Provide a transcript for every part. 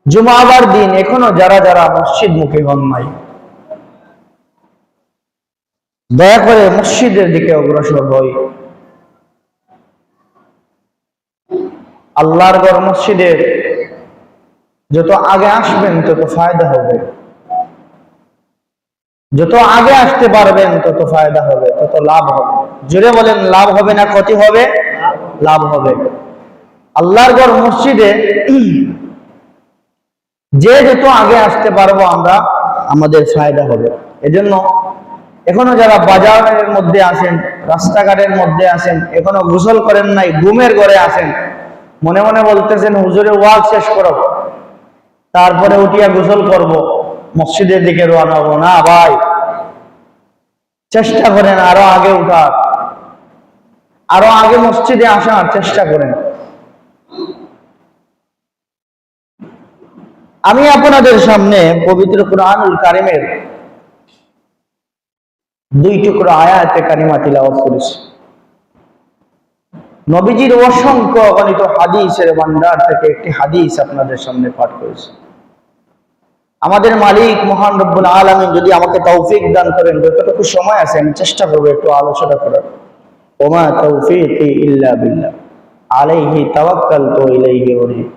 জুমাবার দিন এখনো যারা যারা মসজিদ মুখী হন নাই, দয়া করে মসজিদের দিকে অগ্রসর হই। আল্লাহর ঘর মসজিদের যত আগে আসবেন তত ফায়দা হবে, যত আগে আসতে পারবেন তত ফায়দা হবে, তত লাভ হবে। জোরে বলেন, লাভ হবে না ক্ষতি হবে? লাভ হবে। আল্লাহর ঘর মসজিদে যে যত আগে আসতে পারবো আমরা, আমাদের ফায়দা হবে। এজন্য এখনো যারা বাজারের মধ্যে আছেন, রাস্তাঘাটের মধ্যে আছেন, এখনো গোসল করেন নাই, ঘুমের ঘরে আছেন, মনে মনে বলতেছেন হুজুরে ওয়াজ শেষ করো, তারপরে উঠিয়া গোসল করব, মসজিদের দিকে রওনা হবো। না ভাই, চেষ্টা করেন আরো আগে উঠার, আরো আগে মসজিদে আসার চেষ্টা করেন। আমি আপনাদের সামনে পবিত্র কুরআনুল কারীমের 2 টুকরো আয়াতে কারিমা তিলাওয়াত করেছি। নবীজির অসংখ্য অগণিত হাদিসের ভান্ডার থেকে একটি হাদিস আপনাদের সামনে পাঠ করেছি। আমাদের মালিক মহান রব্বুল আলামিন যদি আমাকে তৌফিক দান করেন, যতটুকু সময় আছে আমি চেষ্টা করব একটু আলোচনা করার। ওমা তৌফিকি ইল্লা বিল্লাহ, আলাইহি তাওয়াক্কালতু ওয়া ইলাইহি উনীব।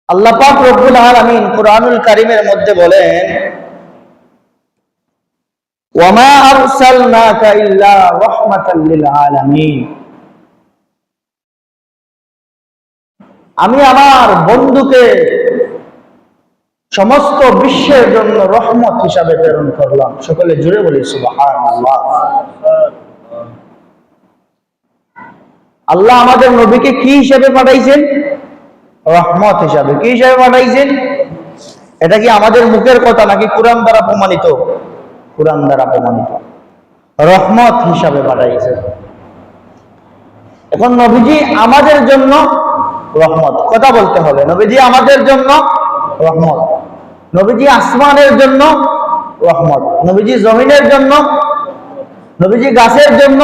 আল্লাহ পাক রব্বুল আলামিন কুরআনুল কারীমের মধ্যে বলেন, ওয়ামা আরসালনাকা ইল্লা রাহমাতাল লিল আলামিন। আমি আমার বন্ধুকে সমস্ত বিশ্বের জন্য রহমত হিসাবে প্রেরণ করলাম। সকলে জুড়ে বলি সুবহানাল্লাহ। আল্লাহ আমাদের নবীকে কি হিসেবে পাঠাইছেন? রহমত হিসাবে। কি হিসাবে পাঠাইছেন? এটা কি আমাদের মুখের কথা নাকি কুরআন দ্বারা প্রমাণিত? কুরআন দ্বারা প্রমাণিত। রহমত হিসাবে পাঠাইছেন। এখন নবীজি আমাদের জন্য রহমত, কথা বলতে হবে। নবীজি আমাদের জন্য রহমত। নবীজি আসমানের জন্য রহমত, নবীজি জমিনের জন্য, নবীজি গাছের জন্য,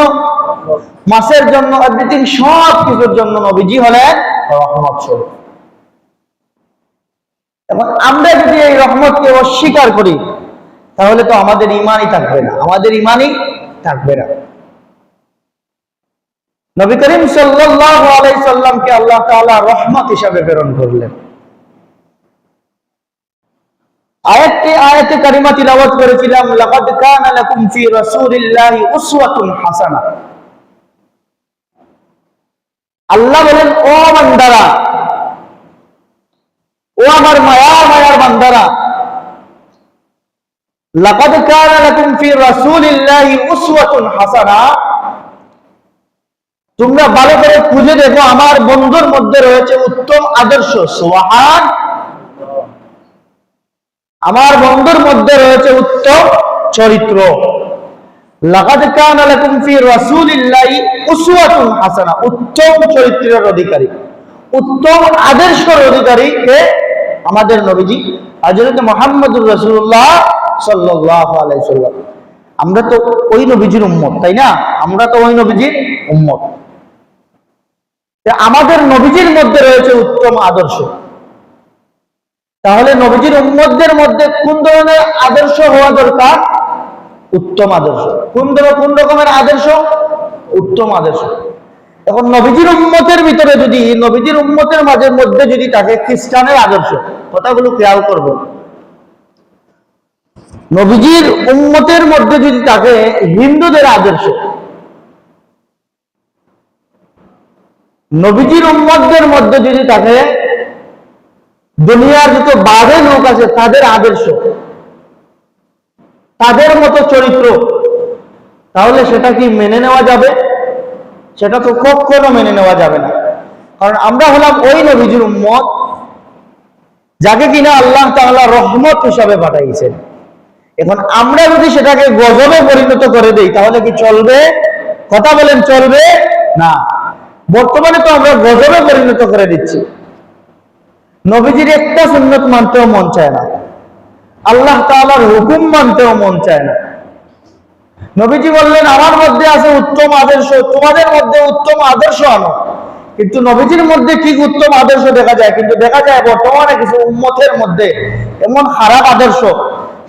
মাছের জন্য, এভরিথিং, সব কিছুর জন্য নবীজি হলেন রহমত স্বরূপ। এবং আমরা যদি এই রহমতকে অস্বীকার করি তাহলে তো আমাদের ঈমানই থাকবে না, আমাদের ঈমানই থাকবে না। নবী করিম সাল্লাল্লাহু আলাইহি সাল্লামকে আল্লাহ তাআলা রহমত হিসাবে প্রেরণ করলেন। আয়াতে কারিমা তিলাওয়াত করেছিলাম, লাকাদ কানা লাকুম ফি রাসূলিল্লাহি উসওয়াতুন হাসানাহ। আল্লাহ বলেন, ও বান্দারা, ও আমার মায়ার বান্দারা, লাকাদ কানা লাকুম ফি রাসূলিল্লাহি উসওয়াতুন হাসানাহ। তোমরা ভালো করে খুঁজে দেখো, আমার বন্ধুর মধ্যে রয়েছে উত্তম আদর্শ। সুবহান, আমার বন্ধুর মধ্যে রয়েছে উত্তম চরিত্র। লাকাদ কানা লাকুম ফি রাসূলিল্লাহি উসওয়াতুন হাসানাহ, উত্তম চরিত্রের অধিকারী, উত্তম আদর্শের অধিকারী কে? আমাদের নবীজি হযরত মুহাম্মদুর রাসূলুল্লাহ সাল্লাল্লাহু আলাইহি সাল্লাম। আমরা তো ওই নবীজির উম্মত, তাই না? আমরা তো ওই নবীজির উম্মত। আমাদের নবীজির মধ্যে রয়েছে উত্তম আদর্শ। তাহলে নবীজির উম্মতদের মধ্যে কোন ধরনের আদর্শ হওয়া দরকার? উত্তম আদর্শ। কোন রকমের আদর্শ? উত্তম আদর্শ। এখন নবীজির উম্মতের ভিতরে যদি, নবীজির উম্মতের মাঝে মধ্যে যদি থাকে খ্রিস্টানের আদর্শ, কথাগুলো খেয়াল করব, নবীজির উম্মতের মধ্যে যদি থাকে হিন্দুদের আদর্শ, নবীজির উম্মতদের মধ্যে যদি থাকে দুনিয়ার যত বাজে লোক আছে তাদের আদর্শ, তাদের মতো চরিত্র, তাহলে সেটা কি মেনে নেওয়া যাবে? সেটা তো কখনো মেনে নেওয়া যাবে না। কারণ আমরা হলাম ওই নবীজির উম্মত যাকে কিনা আল্লাহ তাআলা রহমত হিসাবে পাঠাইছেন। এখন আমরা যদি সেটাকে গজবে পরিণত করে দেই তাহলে কি চলবে? কথা বলেন, চলবে না। বর্তমানে তো আমরা গজবে পরিণত করে দিচ্ছি। নবীজির একটা সুন্নত মানতেও মন চায় না, আল্লাহ তাআলার হুকুম মানতেও মন চায় না। নবীজি বললেন, আমার মধ্যে আছে উত্তম আদর্শ, তোমাদের মধ্যে উত্তম আদর্শ আনো। কিন্তু নবীজির মধ্যে ঠিক উত্তম আদর্শ দেখা যায়, কিন্তু দেখা যায় বর্তমানে কিছু উম্মতের মধ্যে এমন খারাপ আদর্শ,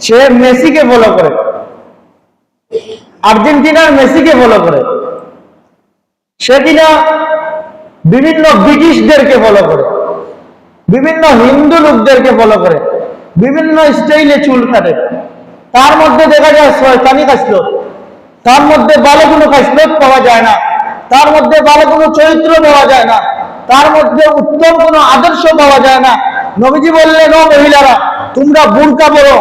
সে মেসিকে ফলো করে, আর্জেন্টিনার মেসিকে ফলো করে, সে কিনা বিভিন্ন ব্রিটিশদেরকে ফলো করে, বিভিন্ন হিন্দু লোকদেরকে ফলো করে, বিভিন্ন স্টাইলে চুল কাটে। তার মধ্যে দেখা যায় শয়তানি খাসলত, তার মধ্যে ভালো কোনো খাসলত পাওয়া যায় না, তার মধ্যে ভালো কোনো চরিত্র পাওয়া যায় না, তার মধ্যে উত্তম কোনো আদর্শ পাওয়া যায় না। নবীজি বললেন, ও মহিলারা, তোমরা বুরকা পরো,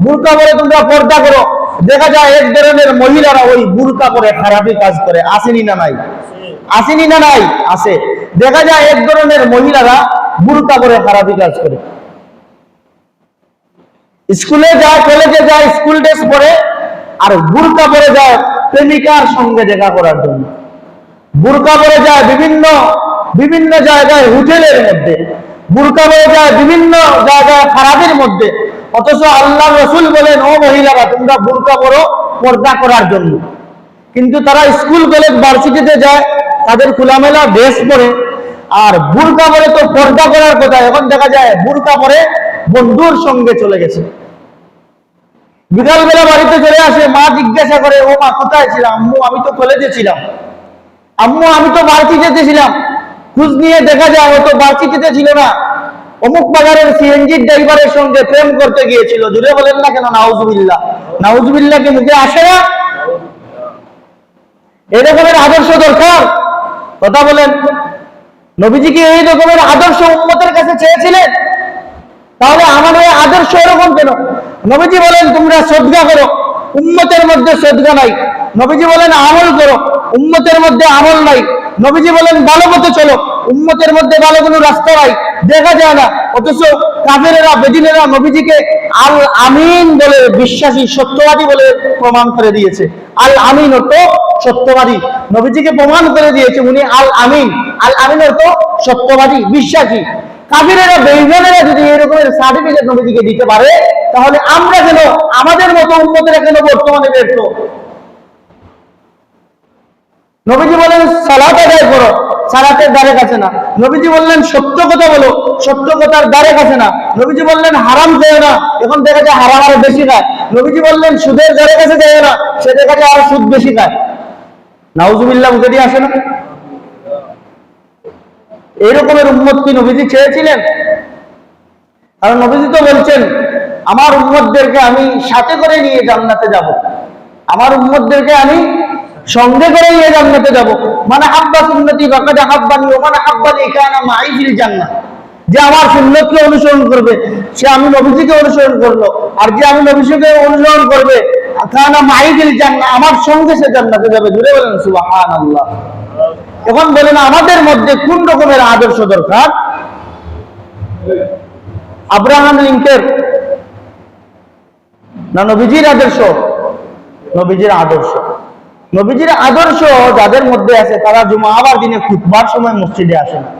বুরকা পরে তোমরা পর্দা করো। দেখা যায় এক ধরনের মহিলারা ওই বুরকা পরে খারাপি কাজ করে, আসেনি না নাই? আসেনি না নাই? আসে। দেখা যায় এক ধরনের মহিলারা বুরকা পরে খারাপি কাজ করে, স্কুলে যায়, কলেজে যায়, স্কুল ড্রেস পরে, আর বুরকা পরে যায় প্রেমিকার সঙ্গে দেখা করার জন্য। বুরকা পরে যায় বিভিন্ন বিভিন্ন জায়গায়, হোটেলের মধ্যে বুরকা পরে যায়, বিভিন্ন জায়গায় খারাপের মধ্যে। অথচ আল্লাহ রসুল বলেন, ও মহিলারা, তোমরা বুরকা পরো পর্দা করার জন্য। কিন্তু তারা স্কুল কলেজ ভার্সিটিতে যায়, তাদের খোলামেলা ড্রেস পরে, আর বুরকা পরে তো পর্দা করার কথা, এখন দেখা যায় বুরকা পরে বন্ধুর সঙ্গে চলে গেছে। বিকালবেলা বাড়িতে চলে আসে, মা জিজ্ঞাসা করে, ও মা কোথায় ছিলাম? আম্মু আমি তো কলেজে ছিলাম, আম্মু আমি তো ভার্সিটিতে ছিলাম। খোঁজ নিয়ে দেখা যায় ও তো ভার্সিটিতে ছিল না, অমুক বাজারের সিএনজি ড্রাইভারের সঙ্গে প্রেম করতে গিয়েছিল। জুড়ে বলেন না কেন নাউজুবিল্লাহ? নাউজুবিল্লাহ কি মুখে আসে না? এই রকমের আদর্শ দরকার। কথা বলেন, নবীজি কি এই রকমের আদর্শ উম্মতের কাছে চেয়েছিলেন? তাহলে আমাদের আদর্শ এরকম কেন? নবীজি বলেন, তোমরা সদকা করো, উম্মতের মধ্যে সদকা নাই। নবীজি বলেন, আমল করো, উম্মতের মধ্যে আমল নাই। নবীজি বলেন, ভালো পথে চলো, উম্মতের মধ্যে ভালো কোনো রাস্তা নাই, দেখা যায় না। অথচ কাফেরেরা, বেদিনেরা নবীজিকে আল আমিন বলে, বিশ্বাসী সত্যবাদী বলে প্রমাণ করে দিয়েছে। আল আমিন অর্থ সত্যবাদী, নবীজিকে প্রমাণ করে দিয়েছে উনি আল আমিন। আল আমিন অর্থ সত্যবাদী, বিশ্বাসী। কাফিরেরা, বেঈমানেরা যদি এরকমের সার্টিফিকেট নবীজিকে দিতে পারে, তাহলে আমরা কেন, আমাদের মতো উম্মতেরা কেন বর্তমানে ব্যর্থ? নবীজি বলেন, সালাত আদায় করো, সালাতের দ্বারে কাছে না। নবীজি বললেন, সত্য কথা বলো, সত্য কথার দ্বারে কাছে না। নবীজি বললেন, হারাম খেও না, এখন দেখা যায় হারাম আরো বেশি খায়। নবীজি বললেন, সুদের দ্বারে কাছে যায় না, সে দেখা যায় আরো সুদ বেশি খায়। নাউজুবিল্লাহ মুখে দিয়ে আসে না? এইরকমের উম্মত কি নবীজি চেয়েছিলেন? কারণ নবীজি তো বলছেন, আমার উম্মতদেরকে আমি সাথে করে নিয়ে জান্নাতে যাব, আমার উম্মতদেরকে আমি সঙ্গে করে নিয়ে জান্নাতে যাব। মানে হাব্বা সুন্নতি ফাকাদ হাব্বানি ওয়া মান হাব্বানি কানা মাই ফিল জান্নাহ। যে আমার সুন্নতকে অনুসরণ করবে, সে আমি নবীজিকে অনুসরণ করলো, আর যে আমি নবীজিকে অনুসরণ করবে, কানা মাই ফিল জান্নাহ, আমার সঙ্গে সে জান্নাতে যাবে। জুড়ে বলেন সুবহানাল্লাহ। এখন বলেন, আমাদের মধ্যে কোন রকমের আদর্শ দরকার? আব্রাহাম লিঙ্কের না নবীজির আদর্শ? নবীজির আদর্শ। নবীজির আদর্শ যাদের মধ্যে আছে, তারা জুমাবার দিনে খুতবার সময় মসজিদে আসে না।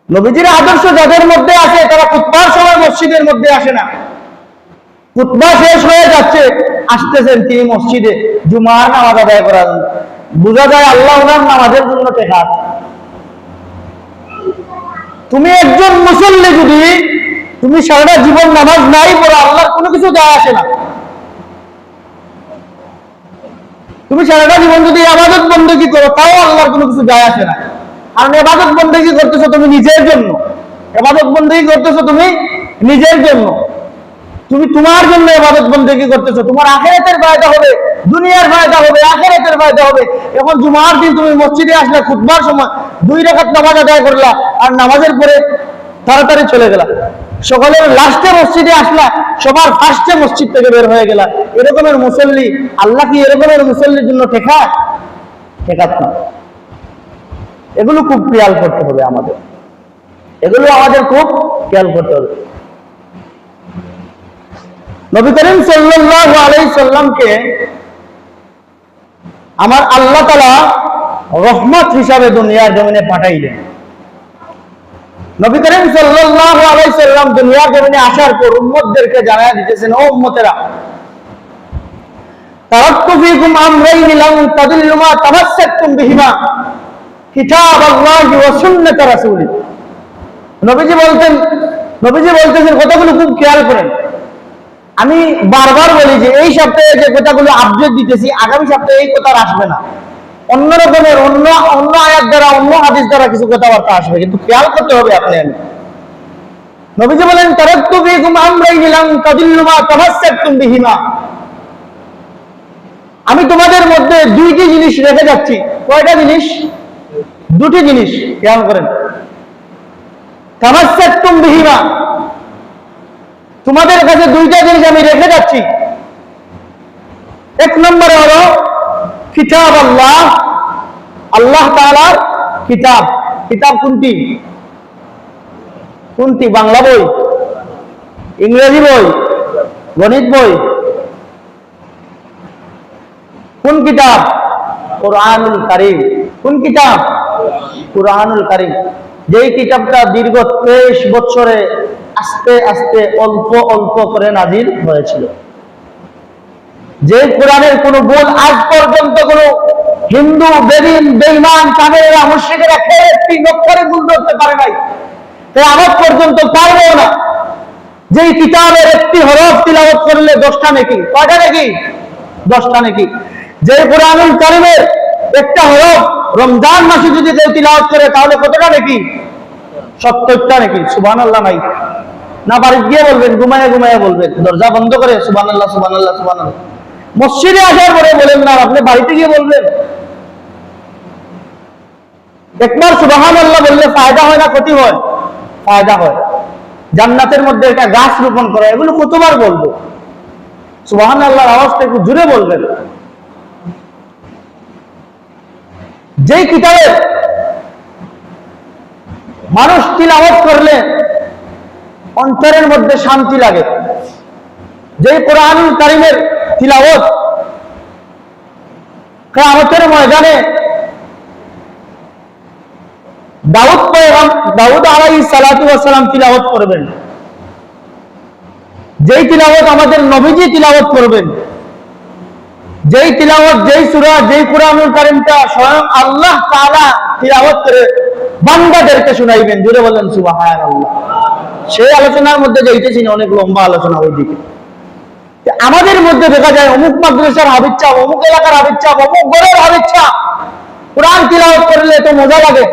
নবীজির আদর্শ যাদের মধ্যে আছে, তারা খুতবার সময় মসজিদের মধ্যে আসে না। খুতবা শেষ হয়ে যাচ্ছে, আসতেছেন তিনি মসজিদে জুমার নামাজ আদায় করার জন্য। বোঝা যায় আল্লাহ ওনার নামাজের জন্য টেকা। তুমি একজন মুসল্লি, যদি তুমি সারাটা জীবন নামাজ নাই পড়ো, আল্লাহর কোনো কিছু যায় আসে না। তুমি সারাটা জীবন যদি ইবাদত বন্দেগী করো, তাও আল্লাহর কোনো কিছু যায় আসে না। কারণ ইবাদত বন্দেগী করতেছো তুমি নিজের জন্য, ইবাদত বন্দেগী করতেছো তুমি নিজের জন্য, তুমি তোমার জন্য ইবাদত বন্দেগী করতেছো। তোমার আখিরাতের ফায়দা হবে, দুনিয়ার ফায়দা হবে, আখিরাতের ফায়দা হবে। এখন জুমার দিন তুমি মসজিদে আসলে, খুতবার সময় 2 রাকাত নামাজ আদায় করলা, আর নামাজের পরে তাড়াতাড়ি চলে গেলা, সকালের লাস্টে মসজিদে আসলা, সবার ফার্স্টে মসজিদ থেকে বের হয়ে গেলা। এরকমের মুসল্লি, আল্লাহ কি এরকমের মুসল্লির জন্য ঠেকাত? ঠেকাত না। এগুলো খুব খেয়াল করতে হবে আমাদের, এগুলো আমাদের খুব খেয়াল করতে হবে। নবী করিম সাল্লাল্লাহু আলাইহি সাল্লামকে আমার আল্লাহ তাআলা রহমত হিসাবে দুনিয়ার জমিনে পাঠাইলেন। নবী করিম সাল্লাল্লাহু আলাইহি সাল্লাম দুনিয়ার জমিনে আসার পর উম্মতদেরকে জানায়া দিতেছেন, ও উম্মতেরা, তারাক্তু ফীকুম আমরাইন লান তাদিল্লু মা তামাসসাকতুম বিহিমা কিতাবাল্লাহি ওয়া সুন্নাত রাসূলি। নবীজি বলতেছেন কথাগুলো খুব খেয়াল করেন। আমি বারবার বলি যে এই সপ্তাহে যে কথাগুলো আপডেট দিতেছি, আগামী সপ্তাহে এই কথা আসবে না, অন্য রকমের অন্য আয়াত দ্বারা অন্য হাদিস দ্বারা কিছু কথাবার্তা আসবে, কিন্তু খেয়াল করতে হবে আপনি আমি। নবীজি বলেন তারাক্তু ফীকুম আমরাইন লান তাদিল্লু মা তামাসসাকতুম বিহিমা, আমি তোমাদের মধ্যে দুইটি জিনিস রেখে যাচ্ছি। কয়টা জিনিস? দুটি জিনিস, খেয়াল করেন। তামাসসাকতুম বিহিমা, তোমাদের কাছে দুইটা জিনিস আমি রেখে যাচ্ছি। এক নম্বরে হলো কিতাব আল্লাহ, আল্লাহ তাআলার কিতাব। কিতাব কোনটি? বাংলা বই, ইংরেজি বই, গণিত বই? কোন কিতাব? কুরআনুল কারীম। কোন কিতাব? কুরআনুল কারীম। যেই কিতাবটা দীর্ঘ 23 বছরে আস্তে আস্তে অল্প অল্প করে নাজিল হয়েছিল। যে কোরআনের কোন ভুল আজ পর্যন্ত কোন হিন্দু, বেদিন, বেঈমান, কাফেররা, মুশরিকেরা একটি অক্ষরে ভুল ধরতে পারে নাই, তাই আজ পর্যন্ত পারবেও না। যেই কিতাবের একটি হরফ তিলাওয়াত করলে 10টা নেকি। কয়টা নেকি? 10টা নেকি। যে কুরআনুল কারীমের একটা হরফ রমজান মাসে যদি কেউ তিলাওয়াত করে তাহলে কতটা নেকি? 70টা নেকি। সুবহানাল্লাহ নাই না, বাড়ি গিয়ে বলবেন, ঘুমায় বলবেন, দরজা বন্ধ করে সুবহানাল্লাহ সুবহানাল্লাহ সুবহানাল্লাহ। মসজিদে আসার পরে বলেন না, আপনি বাড়িতে গিয়ে বলবেন। একবার সুবহানাল্লাহ বললে ফায়দা হয় না ক্ষতি হয়? ফায়দা হয়। জান্নাতের মধ্যে একটা গাছ রোপণ করা, এগুলো কতবার বলবো? সুবহানাল্লাহর আওয়াজটা একটু জোরে বলবেন। যেই কিতাবের মানুষ তিলাওয়াত করলে অন্তরের মধ্যে শান্তি লাগে, যেই কুরআনুল কারীমের তিলাওয়াত কিয়ামতের ময়দানে দাউদ আলাইহিস সালাতু ওয়াস সালাম তিলাওয়াত করবেন, যেই তিলাওয়াত আমাদের নবীজি তিলাওয়াত করবেন, যেই তিলাওয়াত, যেই সূরা, যেই কুরআনুল কারীমটা স্বয়ং আল্লাহ তাআলা তিলাওয়াত করে বান্দাদেরকে শুনাইবেন। জোরে বলেন সুবহানাল্লাহ। সেই আলোচনার মধ্যে যাইতেছি না, অনেক লম্বা আলোচনা ওইদিকে। আমাদের মধ্যে দেখা যায় অমুক মাদ্রাসার হাবিজ সাহেব, অমুক এলাকার হাবিজ সাহেব, অমুক ঘরের হাবিজ সাহেব কুরআন তিলাওয়াত করলে তো মজা লাগে,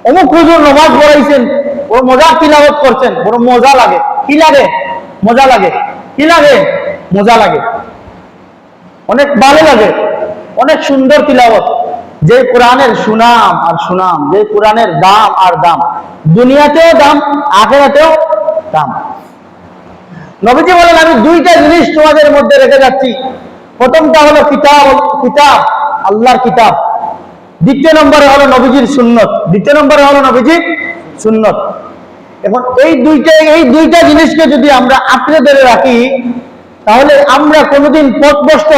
অমুক হুজুর নামাজ পড়াইছেন, ও মজা তিলাওয়াত করছেন, বড় মজা লাগে। কি লাগে? মজা লাগে। কি লাগে? মজা লাগে, অনেক ভালো লাগে, অনেক সুন্দর তিলাওয়াত। যে কোরআনের সুনাম আর সুনাম, যে কোরআনের দাম আর দাম, দুনিয়াতেও দাম, আখিরাতেও দাম। নবীজি বলেন আমি দুইটা জিনিস তোমাদের মধ্যে রেখে যাচ্ছি। প্রথমটা হলো কিতাব, আল্লাহর কিতাব। দ্বিতীয় নম্বরে হলো নবীজির সুন্নত। এখন এই দুইটা জিনিসকে যদি আমরা আঁকড়ে ধরে রাখি তাহলে আমরা কোনোদিন পথভ্রষ্ট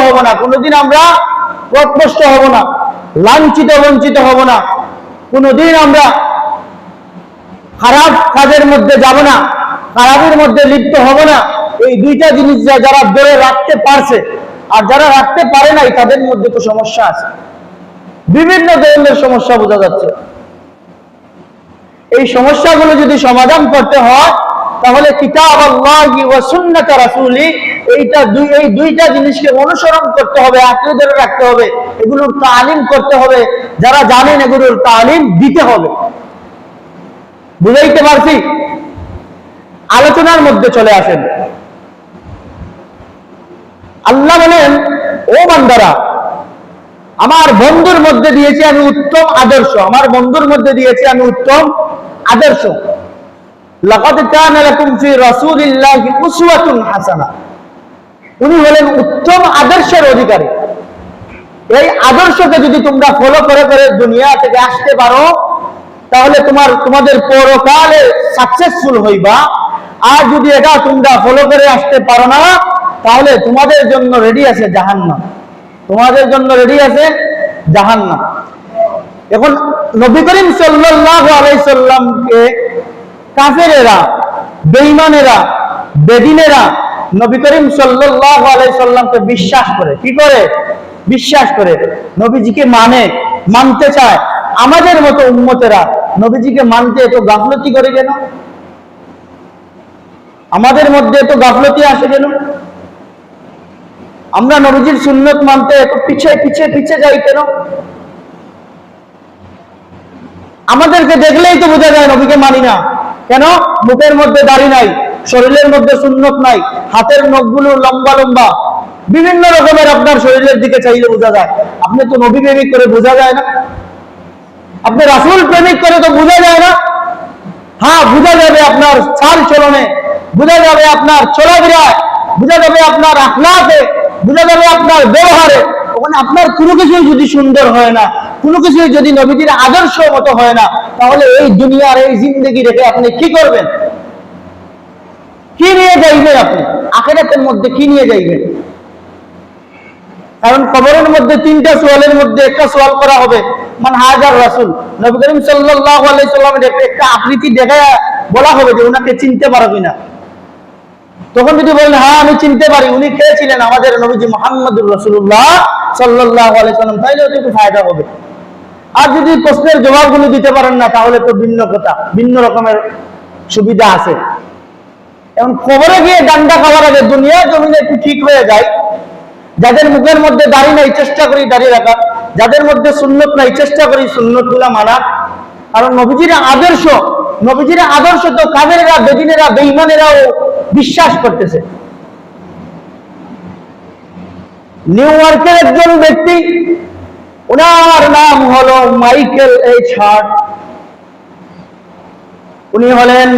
হব না, লাঞ্ছিত বঞ্চিত হব না, কোনোদিন আমরা খারাপ কাজের মধ্যে যাব না, খারাপের মধ্যে লিপ্ত হব না। এই দুইটা জিনিস যারা ধরে রাখতে পারছে আর যারা রাখতে পারে নাই তাদের মধ্যে তো সমস্যা আছে, বিভিন্ন ধরনের সমস্যা বোঝা যাচ্ছে। এই সমস্যাগুলো যদি সমাধান করতে হয় তাহলে কিতাব আল্লাহি ওয়া সুন্নাত রাসূলি, এই দুইটা জিনিসকে অনুসরণ করতে হবে, আঁকড়ে ধরে রাখতে হবে, এগুলোর তালিম করতে হবে, যারা জানেন এগুলোর তালিম দিতে হবে। বুঝাইতে পারছি? আলোচনার মধ্যে চলে আসেন। আল্লাহ বলেন ও বান্দারা, আমার বন্ধুর মধ্যে দিয়েছি আমি উত্তম আদর্শ, লাকাদ কানা লাকুম ফি রাসূলিল্লাহি উসওয়াতুন হাসানাহ। উনি হলেন উত্তম আদর্শের অধিকারী। এই আদর্শকে যদি তোমরা ফলো করে দুনিয়া থেকে আসতে পারো তাহলে তোমাদের পরকালে সাকসেসফুল হইবা। আর যদি এটা তোমরা ফলো করে আসতে পারো না তাহলে তোমাদের জন্য রেডি আছে জাহান্নাম। এখন নবী করিম সাল্লাল্লাহু আলাইহি সাল্লামকে কাফেরেরা, বেঈমানেরা, বেদিনেরা নবী করিম সাল্লাল্লাহু আলাইহি সাল্লামকে বিশ্বাস করে, কি করে? বিশ্বাস করে, নবীজিকে মানতে চায়। আমাদের মতো উম্মতেরা নবীজিকে মানতে এত গাফলতি করে কেন? আমাদের মধ্যে এত গাফলতি আসে কেন? আমরা নবীজির সুন্নত মানতে এত পিছে যাই কেন? আমাদেরকে দেখলেই তো বোঝা যায় নবীকে মানি না। কেন? মুখের মধ্যে দাড়ি নাই, শরীরের মধ্যে সুন্নত নাই, হাতের নখগুলো লম্বা লম্বা, বিভিন্ন রকমের আপনার শরীরের দিকে চাইলে বোঝা যায়। আপনি তো নবী প্রেমিক করে বোঝা যায় না, আপনি রাসূল প্রেমিক করে তো বোঝা যায় না। হ্যাঁ, বোঝা যাবে আপনার চাল চলনে, বোঝা যাবে আপনার চলাফেরায়, বোঝা যাবে আপনার আখলাকে, বোঝা যাবে আপনার ব্যবহারে। ওখানে আপনার কোনো কিছুই যদি সুন্দর হয় না, কোনো কিছুই যদি নবীজির আদর্শ মতো হয় না, তাহলে এই দুনিয়ার এই জিন্দেগি রেখে আপনি কি করবেন? কি নিয়ে যাইবেন আপনি? আখিরাতের মধ্যে কি নিয়ে যাইবেন? কারণ কবরের মধ্যে তিনটা সোয়ালের মধ্যে একটা সোয়াল করা হবে, মান হাজার রাসূল। নবী করিম সাল্লাল্লাহু আলাইহি সাল্লামের একটা আকৃতি দেখায় বলা হবে যে উনাকে চিনতে পারো কিনা। তখন যদি বলেন হ্যাঁ আমি চিনতে পারি, উনি কে ছিলেন? আমাদের নবীজি মুহাম্মদুর রাসূলুল্লাহ সাল্লাল্লাহু আলাইহি সাল্লাম, তাইলে ওতে একটু ফায়দা হবে। আর যদি প্রশ্নের জবাবগুলো দিতে পারেন না, তাহলে তো ভিন্ন কথা, ভিন্ন রকমের সুবিধা আছে। এখন কবরে গিয়ে ডান্ডা খাওয়ার আগে দুনিয়ার জমিনে একটু ঠিক হয়ে যায়। যাদের মুখের মধ্যে দাড়ি নাই, চেষ্টা করি দাড়ি রাখার। যাদের মধ্যে সুন্নত নাই, চেষ্টা করি সুন্নত গুলা মানার। কারণ নবীজির আদর্শ তো কাফেরেরা, বেদিনেরা, বেঈমানেরাও বিশ্বাস করতেছে। নিউ ইয়র্কের একজন ব্যক্তি, ওনার নাম হলো মাইকেল এইচ হার্ট। উনি হলেন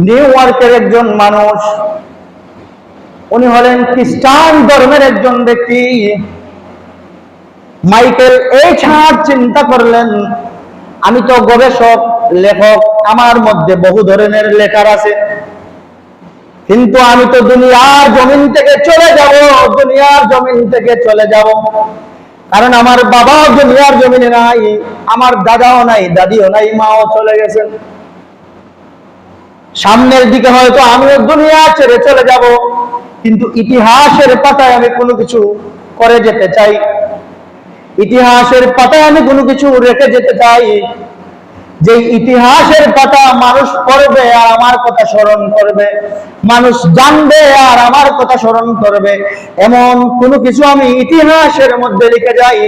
নিউ ইয়র্কের একজন মানুষ। উনি হলেন খ্রিস্টান ধর্মের একজন ব্যক্তি। মাইকেল এইচ হার্ট চিন্তা করলেন, আমি তো গবেষক, লেখক, আমার মধ্যে বহু ধরনের লেখার আছে, কিন্তু আমি তো দুনিয়ার জমিন থেকে চলে যাব, কারণ আমার বাবাও দুনিয়ার জমিনে নাই, আমার দাদাও নাই, দাদিও নাই, মাও চলে গেছেন। সামনের দিকে হয়তো আমিও দুনিয়া ছেড়ে চলে যাব, কিন্তু ইতিহাসের পাতায় আমি কোনো কিছু করে যেতে চাই, ইতিহাসের পাতায় আমি কোনো কিছু রেখে যেতে চাই, যে ইতিহাসের পাতা মানুষ পড়বে আর আমার কথা স্মরণ করবে, মানুষ জানবে আর আমার কথা স্মরণ করবে, এমন কোনো কিছু আমি ইতিহাসের মধ্যে লিখে যাই।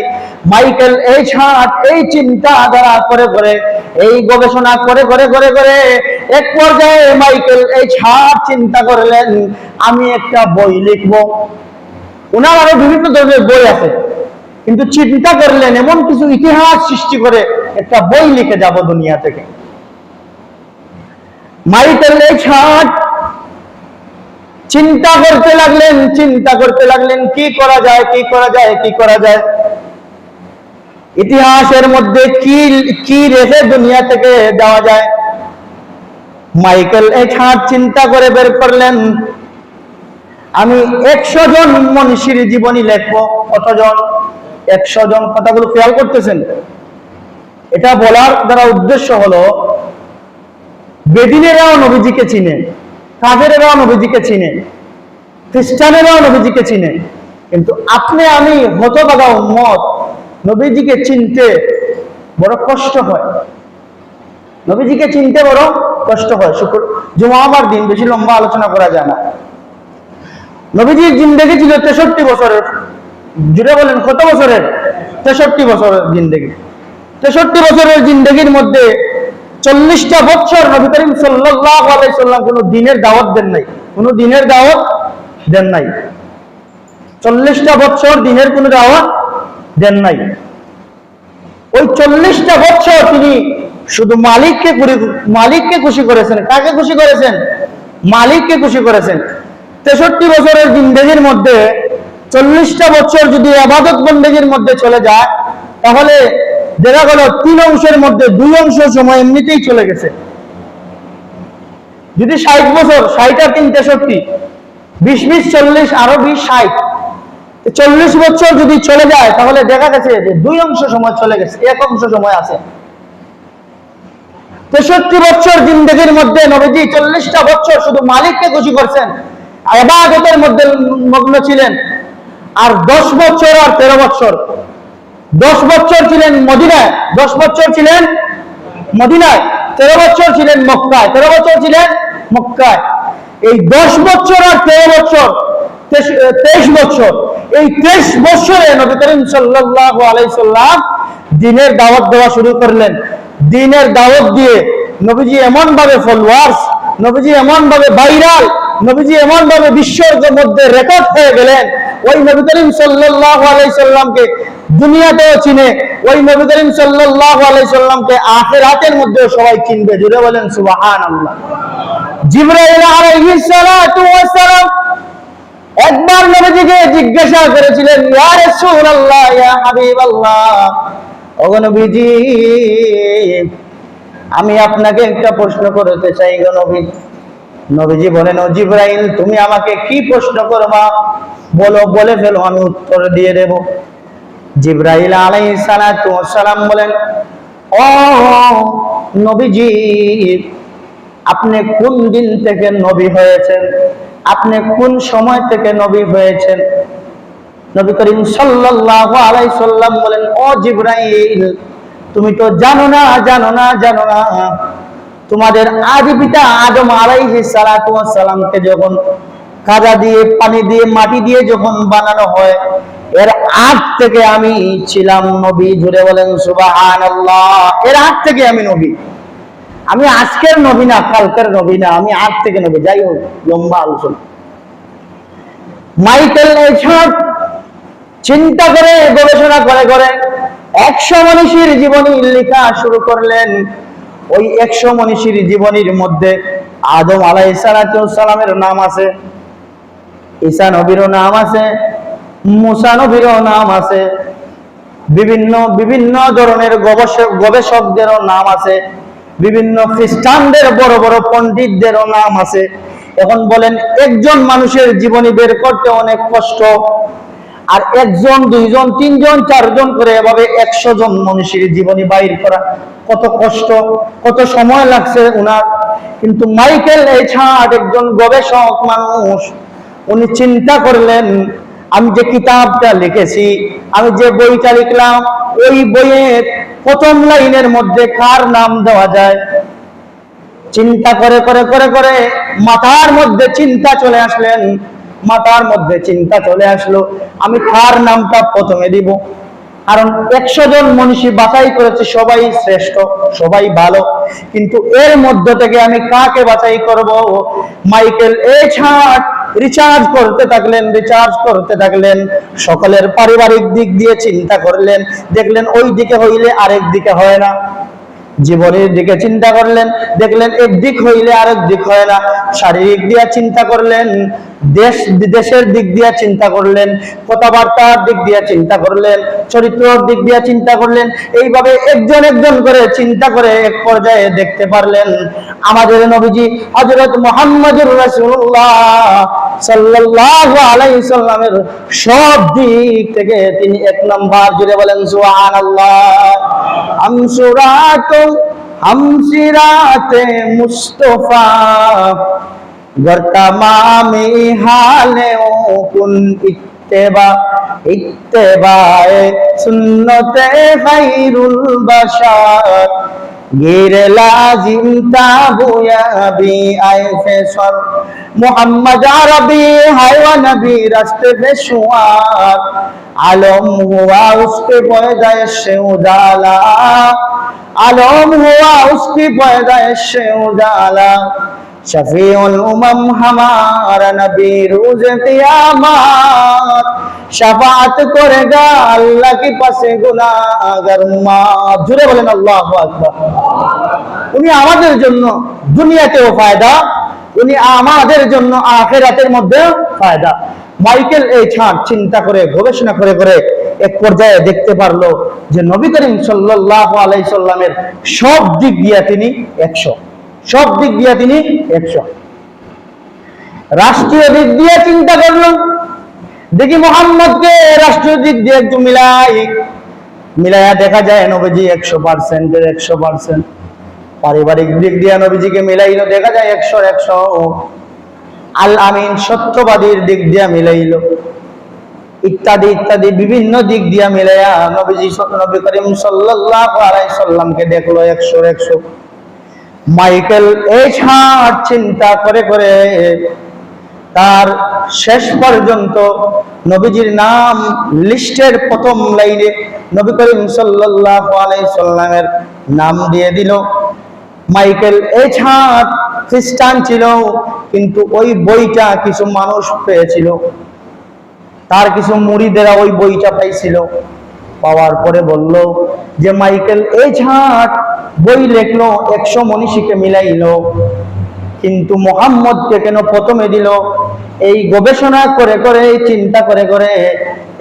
মাইকেল এইচ হার্ট এই চিন্তাধারা করে, এই গবেষণা করে এক পর্যায়ে মাইকেল এইচ হার্ট চিন্তা করলেন, আমি একটা বই লিখব। ওনার আরো বিভিন্ন ধরনের বই আছে, কিন্তু চিন্তা করলেন এমন কিছু ইতিহাস সৃষ্টি করে একটা বই লিখে যাব দুনিয়া থেকে। মাইকেল এইচ হার্ট চিন্তা করতে লাগলেন কি করা যায়, ইতিহাসের মধ্যে কি রেখে দুনিয়া থেকে যাওয়া যায়। মাইকেল এইচ হার্ট চিন্তা করে বের করলেন, আমি 100 জন মনীষীর জীবনী লিখবো। কতজন? 100 জন। কথাগুলো খেয়াল করতেছেন? এটা বলার দ্বারা উদ্দেশ্য হলো, বেদিনেরাও নবীজিকে চিনে, কাফেরেরাও নবীজিকে চিনে, খ্রিস্টানেরাও নবীজিকে চিনে, কিন্তু আপনি আমি হতভাগা উম্মত, নবীজিকে চিনতে বড় কষ্ট হয়। নবীজিকে চিনতে বড় কষ্ট হয়। জুমাবার দিন বেশি লম্বা আলোচনা করা যায় না। নবীজির জিন্দেগি ছিল 63 বছরের। জুড়ে বলেন কত বছরের? 63 বছরের জিন্দেগি। 63 বছরের জিন্দেগির মধ্যে 40টা বছর নবী করিম সাল্লাল্লাহু আলাইহি সাল্লাম কোনো দিনের দাওয়াত দেন নাই। 40টা বছর দিনের কোনো দাওয়াত দেন নাই। ওই 40টা বছর তিনি শুধু মালিককে খুশি করেছেন। কাকে খুশি করেছেন? মালিককে খুশি করেছেন। 63 বছরের জিন্দেগির মধ্যে 40টা বছর যদি ইবাদত বন্দেগীর মধ্যে চলে যায়, তাহলে দেখা গেল 3 অংশের মধ্যে 2 অংশ সময় এমনিতেই চলে গেছে। যদি 60 বছর, 60 আর 3 63, 20 40, আরো 20 60, 40 বছর যদি চলে যায়, তাহলে দেখা গেছে যে 2 অংশ সময় চলে গেছে, 1 অংশ সময় আছে। 63 বছর জিন্দেগির মধ্যে নবীজি 40টা বছর শুধু মালিককে খুশি করছেন, ইবাদতের মধ্যে মগ্ন ছিলেন। আর 10 বছর আর 13 বছর, 10 বছর ছিলেন মদিনায়, 10 বছর ছিলেন মদিনায়, 13 বছর ছিলেন মক্কায়, 13 বছর ছিলেন মক্কায়। এই 10 বছর আর 13 বছর, 23 বছর, এই 23 বছরে নবী করিম সাল্লাল্লাহু আলাইহি সাল্লাম দ্বীনের দাওয়াত দেওয়া শুরু করলেন। দ্বীনের দাওয়াত দিয়ে নবীজি এমন ভাবে ফলোয়ার্স, নবীজি এমন ভাবে ভাইরাল, নবীজি এমন ভাবে বিশ্বের মধ্যে রেকর্ড হয়ে গেলেন। ওই নবী করিম সাল্লাল্লাহু আলাইহি সাল্লামকে দুনিয়াতেও চিনে, ওই নবী করিম সাল্লাল্লাহু আলাইহি সাল্লামকে আখিরাতের মধ্যেও সবাই চিনবে। জুড়ে বলেন সুবহানাল্লাহ। জিবরাইল আলাইহিস সালাতু ওয়াস সালাম একবার নবীজিকে জিজ্ঞাসা করেছিলেন, ইয়া রাসূলুল্লাহ, ইয়া হাবিবাল্লাহ, ওগো নবীজি, আমি আপনাকে একটা প্রশ্ন করতে চাই গো নবী। নবীজি বলেন, ও জিবরাইল, তুমি আমাকে কি প্রশ্ন করবা বলো, বলে ফেলো, আমি উত্তর দিয়ে দেব। জিবরাইল আলাইহিস সালাতু ওয়াস সালাম বলেন, ও নবীজি, আপনি কোন দিন থেকে নবী হয়েছেন? আপনি কোন সময় থেকে নবী হয়েছেন? নবী করিম সাল্লাল্লাহু আলাইহি সাল্লাম বলেন, ও জিবরাইল, তুমি তো জানো না, জানো না, জানো না, তোমাদের আদি পিতা আদম আলাইহিস সালাতু ওয়াস সালামকে যখন কাদা দিয়ে, পানি দিয়ে, মাটি দিয়ে যখন বানানো হয়, এর আগ থেকে আমি ছিলাম নবী। জুড়ে বলেন সুবহানাল্লাহ। এর আগ থেকে আমি নবী। আমি আজকের নবী না, কালকের নবী না, আমি আজ থেকে নবী। যাই হোক, লম্বা আলোচনা। মাইকেল এছাড় চিন্তা করে, গবেষণা করে করে 100 মনীষীর জীবনী লেখা শুরু করলেন। ওই 100 মনীষীর জীবনীর মধ্যে আদম আলাইহিস সালামের নাম আছে, ঈসা নবীরও নাম আছে, মুসা নবীরও নাম আছে, বিভিন্ন বিভিন্ন ধরনের গবেষকদেরও নাম আছে, বিভিন্ন খ্রিস্টানদের বড় বড় পণ্ডিতদেরও নাম আছে। এখন বলেন, একজন মানুষের জীবনী বের করতে অনেক কষ্ট, আর 1 জন 2 জন 3 জন 4 জন করে এভাবে 100 জন মনীষীর জীবনী বাইর করা কত কষ্ট, কত সময় লাগছে উনার। কিন্তু মাইকেল এছাড় একজন গবেষক মানুষ, উনি চিন্তা করলেন, আমি যে কিতাবটা লিখেছি, আমি যে বইটা লিখলাম, ওই বইয়ের প্রথম লাইনের মধ্যে কার নাম দেওয়া যায়। চিন্তা করে করে করে করে মাথার মধ্যে চিন্তা চলে আসলেন, মাথার মধ্যে চিন্তা চলে আসলো, আমি কার নামটা প্রথমে দিব। কারণ 100 জন মনীষী বাছাই করেছে, সবাই শ্রেষ্ঠ, সবাই ভালো, কিন্তু এর মধ্য থেকে আমি কাকে বাছাই করব? মাইকেল এছাড় রিচার্জ করতে থাকলেন, রিচার্জ করতে থাকলেন, সকলের পারিবারিক দিক দিয়ে চিন্তা করলেন, দেখলেন ওই দিকে হইলে আরেক দিকে হয় না। জীবনের দিকে চিন্তা করলেন, দেখলেন একদিক হইলে আরেক দিক হয় না। শারীরিক দিয়া চিন্তা করলেন, দেশ বিদেশের দিক দিয়া চিন্তা করলেন, কথাবার্তার দিক দিয়া চিন্তা করলেন, চরিত্রের দিক দিয়া চিন্তা করলেন। এইভাবে একজন একজন করে চিন্তা করে এক পর্যায়ে দেখতে পারলেন আমাদের নবীজি হযরত মুহাম্মদুর রাসূলুল্লাহ সাল্লাল্লাহু আলাইহি সাল্লামের সব দিক থেকে তিনি 1 নাম্বার। জুড়ে বলেন সুবহানাল্লাহ। हमसिराते मुस्तफा गर तमामी हाले कुन इत्तेबा इत्तेबाए सुन्नते खैरुल बशर गिर लाजिम ताबुया भी आए फेसर मोहम्मद अरबी हैवा नबी रास्ते पे शुआर आलम हुआ उसके पैदाइश से उजाला आलम हुआ उसकी पैदाइश से उजाला शफीउल उमम हमारा नबी रोज क़यामत शफाअत करेगा अल्लाह के पास गुनाहगार उम्मत। जुड़े बोलेन আল্লাহু আকবার। উনি আমাদের জন্য দুনিয়াতেও ফায়দা, উনি আমাদের জন্য আখিরাতের মধ্যে ফায়দা। মাইকেল এছাড় চিন্তা করে, গবেষণা করে করে এক পর্যায়ে দেখতে পারলো যে নবী করিম সাল্লাল্লাহু আলাইহি সাল্লামের সব দিক দিয়ে তিনি 100, সব দিক দিয়ে তিনি 100। রাষ্ট্রীয় দিক দিয়ে চিন্তা করলো, দেখি মুহাম্মদকে রাষ্ট্রীয় দিক দিয়ে একটু মিলায়া দেখা যায় নবীজি 100% এর 100%। পারিবারিক দিক দিয়ে নবীজিকে মিলাইলো, দেখা যায় 100-100। আল আমিন সত্যবাদীর দিক দিয়া মিলাইল, ইত্যাদি ইত্যাদি বিভিন্ন দিক দিয়া মিলাইয়া নবী করিম সাল্লাল্লাহু আলাইহি সাল্লামকে দেখলো 100 মাইকেল এই ছাড় চিন্তা করে করে তার শেষ পর্যন্ত নবীজির নাম লিস্টের প্রথম লাইনে নবী করিম সাল্লাল্লাহু আলাইহি সাল্লামের নাম দিয়ে দিল। মাইকেল এছাড় খ্রিস্টান ছিল, কিন্তু ওই বইটা কিছু মানুষ পেয়েছিল, তার কিছু মুরিদেরা ওই বইটা পাইছিল। পাওয়ার পরে বলল যে মাইকেল এছাড় বই লেখলো, 100 মনীষীকে মিলাইলো, কিন্তু মুহাম্মদকে কেন প্রথমে দিল? এই গবেষণা করে করে চিন্তা করে করে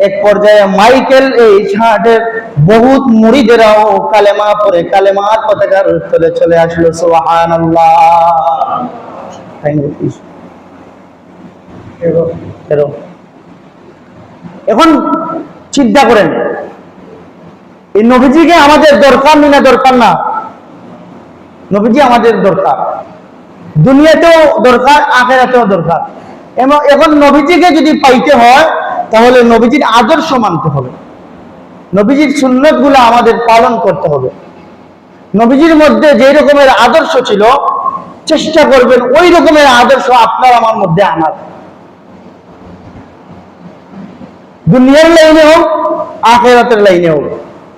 এক পর্যায়ে মাইকেল এই ছাড়ের বহুত মুরিদেরাও কালেমা পড়ে কালেমার পতাকার উত্তরে চলে আসলো। সুবহানাল্লাহ। এখন চিন্তা করেন, এই নবীজিকে আমাদের দরকার না দরকার না? নবীজি আমাদের দরকার, দুনিয়াতেও দরকার, আখিরাতেও দরকার। এখন নবীজিকে যদি পাইতে হয় তাহলে নবীজির আদর্শ মানতে হবে, নবীজির সুন্নত গুলো আমাদের পালন করতে হবে। নবীজির মধ্যে যে রকমের আদর্শ ছিল চেষ্টা করবেন ওই রকমের আদর্শ আপনার আমার মধ্যে আনার, দুনিয়ার লাইনে হোক আখিরাতের লাইনে হোক।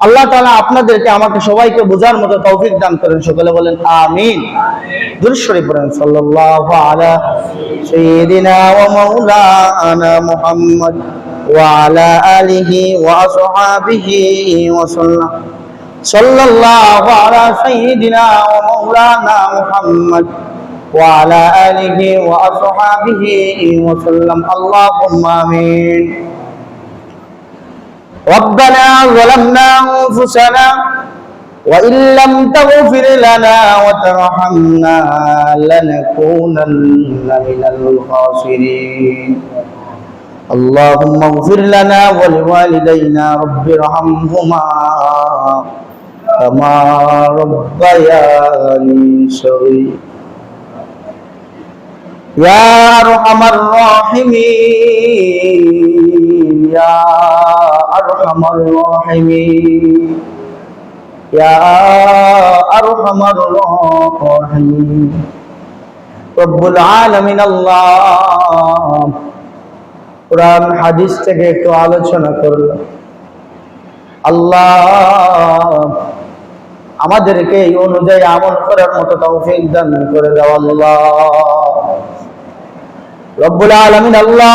আল্লাহ তাআলা আপনাদেরকে আমাকে সবাইকে বোঝার মতো তৌফিক দান করেন। সকলে বলেন আমিন। দুরূদ শরীফ পড়েন। সাল্লাল্লাহু আলা সাইয়্যিদিনা ওয়া মাওলানা মুহাম্মদ ওয়া আলা আলিহি ওয়া আসহাবিহি ওয়া সাল্লাম। সাল্লাল্লাহু আলা সাইয়্যিদিনা ওয়া মাওলানা মুহাম্মদ ওয়া আলা আলিহি ওয়া আসহাবিহি ওয়া সাল্লাম। আল্লাহুম্মা আমিন। ربنا ظلمنا أنفسنا وإن لم تغفر لنا وترحمنا لنكونن من الخاسرين اللهم اغفر لنا ولوالدينا رب ارحمهما كما ربياني صغيرا يا أرحم الراحمين يا أرحم الراحمين يا أرحم الراحمين رب العالمين الله কুরআন হাদিস থেকে একটু আলোচনা করল। আল্লাহ আমাদেরকে এই অনুযায়ী আমল করার মতো তৌফিক দান করে দাও। আল্লাহ রব্বুল আলামিন আল্লাহ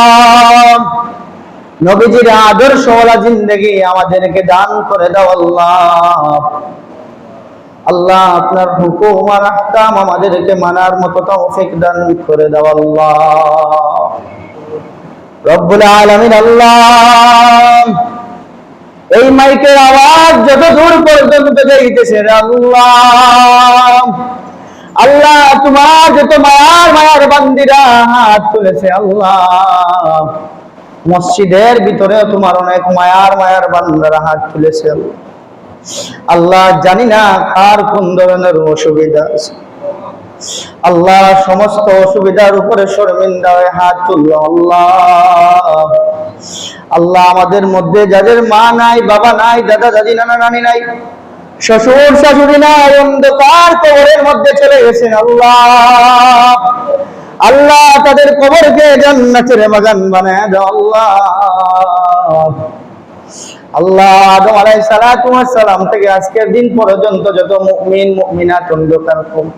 নবীজির আদর্শওয়ালা জিন্দেগি আমাদেরকে দান করে দাও। আল্লাহ আল্লাহ আপনার হুকুম আর আহকাম আমাদেরকে মানার মতো তৌফিক দান করে দাও। আল্লাহ রব্বুল আলামিন আল্লাহ এই মাইকের আওয়াজ যত দূর পর্যন্ত যাইতেছে আল্লাহ আল্লাহ তোমার যত মায়ার বান্দিরা হাত তুলেছে আল্লাহ মসজিদের ভিতরে তোমার অনেক মায়ার বান্দারা হাত তুলেছে আল্লাহ জানি না কার কোন ধরনের অসুবিধা আছে আল্লাহ সমস্ত অসুবিধার উপরে শর্মিন্দা হয়ে হাত তুললো। আল্লাহ আল্লাহ আমাদের মধ্যে যাদের মা নাই বাবা নাই দাদা দাদি নানা নানি নাই শ্বশুর শাশুড়ি নাই অন্ধকার কবরের মধ্যে চলে গেছেন আল্লাহ আল্লাহ তাদের কবরকে জান্নাতের বাগান বানায় দাও। আল্লাহ আল্লাহ আদম আলাইহিস সালাতু ওয়াস সালাম থেকে আজকের দিন পর্যন্ত যত মুমিন মুমিনাত অন্ধকার কবর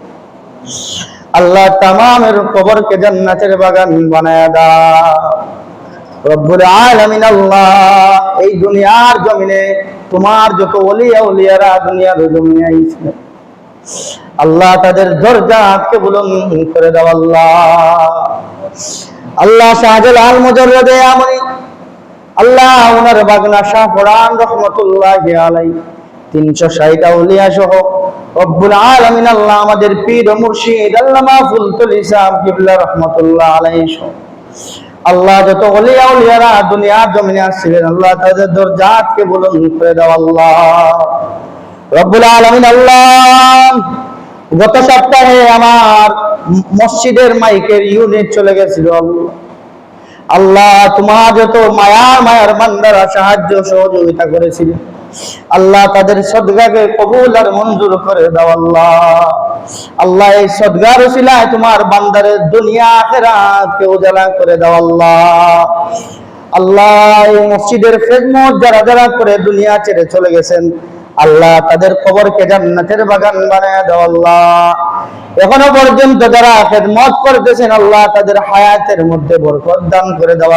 আল্লাহ তামামের কবরকে জান্নাতের বাগান বানায় দাও। রব্বুল আলামিন আল্লাহ এই দুনিয়ার জমিনে তোমার যত ওলিয়া ওলিয়ারা দুনিয়ার জমিনে আইছে আল্লাহ তাদের দরজাকে বুলন্দ করে দাও। আল্লাহ আল্লাহ শাহজালাল মুজাররদে আমনি আল্লাহ ওনার বাগনা শাহ ফরান রহমাতুল্লাহি আলাইহি 360 আউলিয়া সহ রব্বুল আলামিন আল্লাহ আমাদের পীর ও মুর্শিদ আল্লামা ফুলতুলি সাহেব কিবলা রাহমাতুল্লাহ আলাইহি আল্লাহ যত ওলিয়া ওলিয়ারা দুনিয়ার জমিনে আসছিলেন আল্লাহ তাদের দরজাতকে বুলন্দ করে দাও। আল্লাহ রব্বুল আলামিন আল্লাহ গত সপ্তাহে আমার মসজিদের মাইকের ইউনিট চলে গেছিল। আল্লাহ, তোমার যত মায়ার বান্দারা সাহায্য সহযোগিতা করেছিল, আল্লাহ তাদের সদকাকে কবুল আর মঞ্জুর করে দাও। আল্লাহ এই সদকার উসিলায় তোমার বান্দারের দুনিয়া আখিরাতকে উজালা করে দাও। আল্লাহ এই মসজিদের খেদমত যারা যারা করে দুনিয়া ছেড়ে চলে গেছেন, আল্লাহ তাদের কবরকে জান্নাতের বাগান বানায় দাও। এখনো পর্যন্ত যারা খেদমত করতেছেন, আল্লাহ তাদের হায়াতের মধ্যে বরকত দান করে দাও।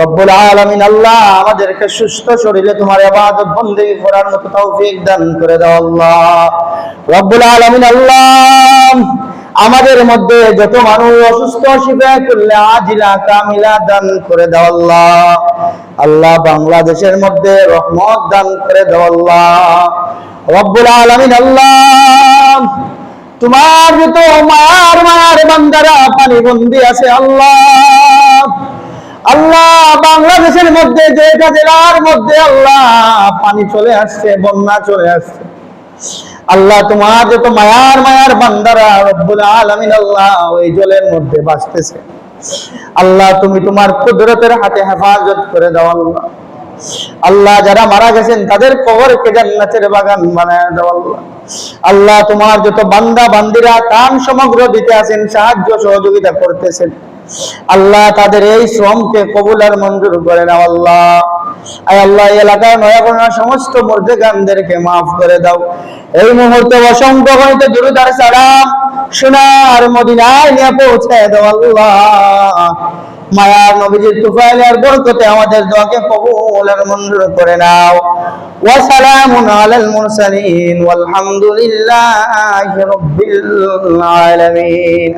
রব্বুল আলামিন, আল্লাহ আমাদেরকে সুস্থ শরীরে তোমার ইবাদত বন্দেগী করার মতো তৌফিক দান করে দাও। রব্বুল আলামিন, আল্লাহ আমাদের মধ্যে যত মানুষ অসুস্থ, শিফা করলে আজিলা কামিলা দান করে দাও। আল্লাহ বাংলাদেশের মধ্যে রহমত দান করে দাও। রব্বুল আলামিন, আল্লাহ তোমার যত মায়ার বান্দারা পানিবন্দী আছে, আল্লাহ বাংলাদেশের মধ্যে যেটা জেলার মধ্যে আল্লাহ পানি চলে আসছে, বন্যা চলে আসছে, আল্লাহ তোমার যত মায়ার বান্দারা রব্বুল আলামিন, আল্লাহ ওই জলের মধ্যে বাঁচতেছে, আল্লাহ তুমি তোমার কুদরতের হাতে হেফাজত করে দাও। আল্লাহ যারা মারা গেছেন তাদের কবরকে জান্নাতের বাগান বানায় দাও। আল্লাহ তোমার যত বান্দা বান্দিরা তান সমগ্র দিতে আছেন, সাহায্য সহযোগিতা করতেছেন, আল্লাহ তাদের এই শ্রমকে কবুল আর মঞ্জুর করে নাও। আল্লাহ এই এলাকার নয়াবনা সমস্ত মুর্দেগানদেরকে মাফ করে দাও। এই মুহূর্তে অসংখ্য গণিত দুরূদ আর সালাম সোনার মদিনায় নিয়ে পৌঁছায় দাও। মায়ার নবীজির তুফাইলের বরকতে আমাদের দোয়াকে কবুল আর মঞ্জুর করে নাও। ওয়া সালামুন আলাল মুরসালিন ওয়াল হামদুলিল্লাহি রাব্বিল আলামিন।